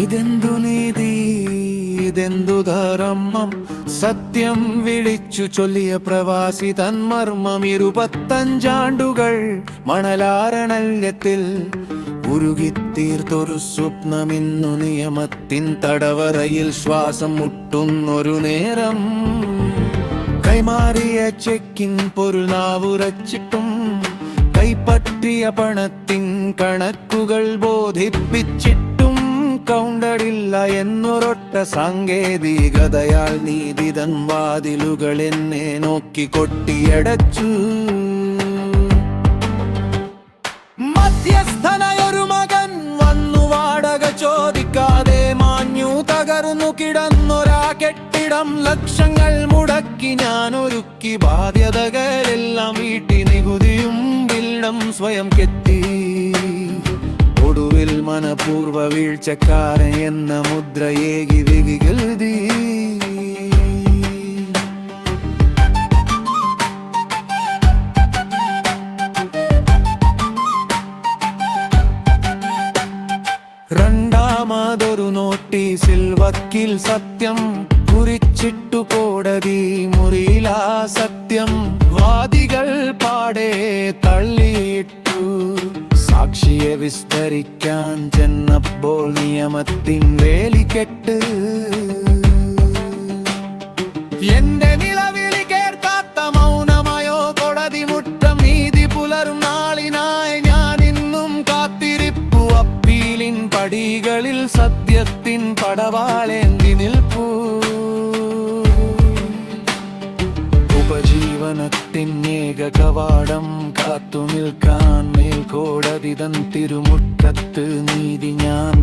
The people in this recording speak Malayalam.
ഇതെന്തു നീതി, ഇതെന്തു ധർമ്മം, സത്യം വിളിച്ചു ചൊല്ലിയ പ്രവാസി തന്മർമ്മം. 25 മണലാരണല്യത്തിൽ ഉരുകിത്തീർത്തൊരു സ്വപ്നമിന്നു നിയമത്തിൻ തടവറയിൽ ശ്വാസം മുട്ടുന്നൊരു നേരം. കൈമാറിയ ചെക്കിൻ പൊരുൾ നാവുറച്ചിട്ടും കൈപ്പറ്റിയ പണത്തിൻ കണക്കുകൾ ബോധിപ്പിച്ചിട്ടും കൗണ്ടറില്ല എന്നൊരൊറ്റ സാങ്കേതികതയാൽ നീതിതൻ വാതിലുകൾ എന്നെ നോക്കി കൊട്ടിയടച്ചു. മധ്യസ്ഥനായൊരു മകൻ വന്നു വാടക ചോദിക്കാതെ മാഞ്ഞു തകർന്നു കിടന്നൊരാ കെട്ടിടം. ലക്ഷങ്ങൾ മുടക്കി ഞാൻ ഒരുക്കി ബാധ്യതകളെല്ലാം വീട്ടി, നികുതിയും ബില്ലും സ്വയം കെട്ടി. ഒടുവിൽ മനപൂർവ വീഴ്ചക്കാരൻ എന്ന മുദ്രയേകി വികൃതി. രണ്ടാമതൊരു നോട്ടീസിൽ വക്കീൽ സത്യം കുറിച്ചിട്ടു കോടതി മുറിയിലാ സത്യം. വാദികൾ പാടെ തള്ളിയിട്ടു. സാക്ഷിയെ വിസ്തരിക്കാൻ ചെന്നപ്പോൾ നിയമത്തിൻ വേലിക്കെട്ട്. എന്റെ നിലവിളി കേൾക്കാത്ത മൗനമായോ കോടതി മുറ്റം. നീതി പുലരും നാളിനായി ഞാൻ ഇന്നും കാത്തിരിപ്പു. അപ്പീലിൻ പടികളിൽ സത്യത്തിൻ പടവാളേന്തി നിൽപ്പൂ. ഉപജീവനത്തിൻ ഏക കവാടം കാത്തു നിൽക്കാൻ മേൽക്കോടതി തൻ തിരുമുറ്റത്ത് നീതി ഞാൻ